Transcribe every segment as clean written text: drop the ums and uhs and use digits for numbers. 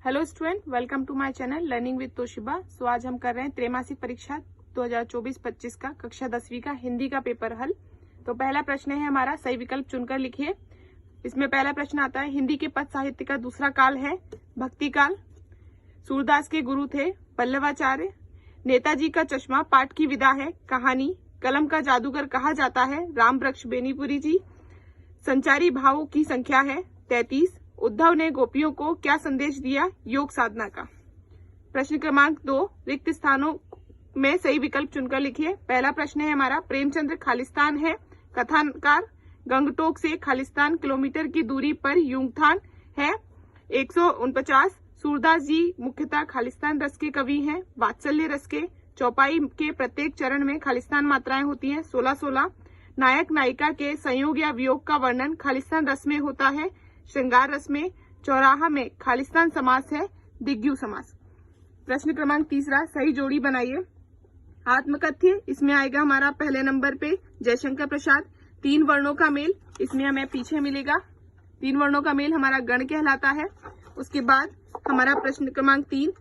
Hello student, welcome to my channel learning with Toshiba. So आज हम कर रहे हैं त्रैमासिक परीक्षा 2024-25 का कक्षा 10वीं का हिंदी का पेपर हल। तो पहला प्रश्न है हमारा, सही विकल्प चुनकर लिखिए। इसमें पहला प्रश्न आता है, हिंदी के पद साहित्य का दूसरा काल है भक्ति काल। सूरदास के गुरु थे पल्लवाचार्य। नेताजी का चश्मा पाठ की विदा है कहानी। कलम का जादूगर कहा जाता है राम वृक्ष बेनीपुरी जी। संचारी भावों की संख्या है 33। उद्धव ने गोपियों को क्या संदेश दिया, योग साधना का। प्रश्न क्रमांक 2, रिक्त स्थानों में सही विकल्प चुनकर लिखिए। पहला प्रश्न है हमारा, प्रेमचंद्र खालिस्तान है कथानकार। गंगटोक से खालिस्तान किलोमीटर की दूरी पर यूंगथान है 149। सूरदास जी मुख्यतः खालिस्तान रस के कवि हैं। वात्सल्य रस के चौपाई के प्रत्येक चरण में खालिस्तान मात्राएं होती हैं 16-16। नायक नायिका के संयोग या वियोग का वर्णन खालिस्तान रस में होता है श्रृंगार रस में। चौराहा में खालिस्तान समास है दिग्यु समास। प्रश्न क्रमांक 3, सही जोड़ी बनाइए। आत्मकथ्य, इसमें आएगा हमारा पहले नंबर पे जयशंकर प्रसाद। 3 वर्णों का मेल, इसमें हमें पीछे मिलेगा। 3 वर्णों का मेल हमारा गण कहलाता है। उसके बाद हमारा प्रश्न क्रमांक 3,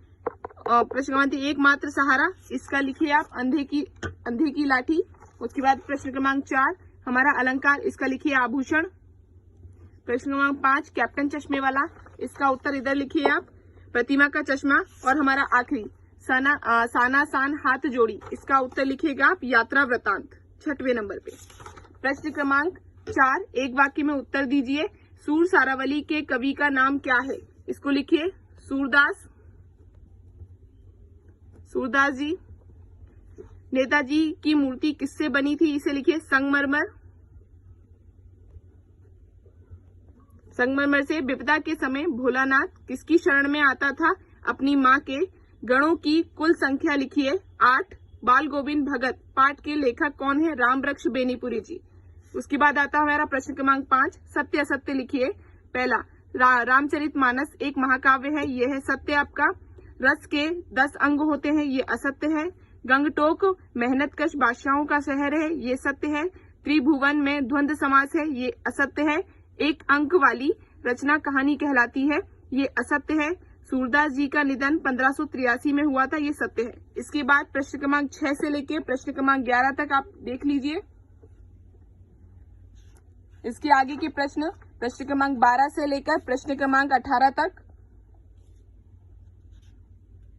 एकमात्र सहारा, इसका लिखिए आप अंधे की लाठी। उसके बाद प्रश्न क्रमांक 4 हमारा अलंकार, इसका लिखिए आभूषण। प्रश्न क्रमांक 5 कैप्टन चश्मे वाला, इसका उत्तर इधर लिखिए आप प्रतिमा का चश्मा। और हमारा आखिरी साना सान हाथ जोड़ी, इसका उत्तर लिखिएगा आप यात्रा वृतांत 6वें नंबर पे। प्रश्न क्रमांक 4 एक वाक्य में उत्तर दीजिए। सूर सारावली के कवि का नाम क्या है, इसको लिखिए सूरदास जी। नेताजी की मूर्ति किससे बनी थी, इसे लिखिए संगमरमर से। विपदा के समय भोलानाथ किसकी शरण में आता था, अपनी माँ के। गणों की कुल संख्या लिखिए 8। बाल गोविंद भगत पाठ के लेखक कौन है, राम वृक्ष बेनीपुरी जी। उसके बाद आता है हमारा प्रश्न क्रमांक 5, सत्य असत्य लिखिए। पहला, रामचरितमानस एक महाकाव्य है, यह है सत्य आपका। रस के 10 अंग होते हैं, ये असत्य है। गंगटोक मेहनतकश बादशाहों का शहर है, ये सत्य है। त्रिभुवन में द्वंद्व समास है, ये असत्य है। एक अंक वाली रचना कहानी कहलाती है, ये असत्य है। सूरदास जी का निधन 1583 में हुआ था, ये सत्य है। इसके बाद प्रश्न क्रमांक 6 से लेके प्रश्न क्रमांक 11 तक आप देख लीजिए। इसके आगे के प्रश्न क्रमांक 12 से लेकर प्रश्न क्रमांक 18 तक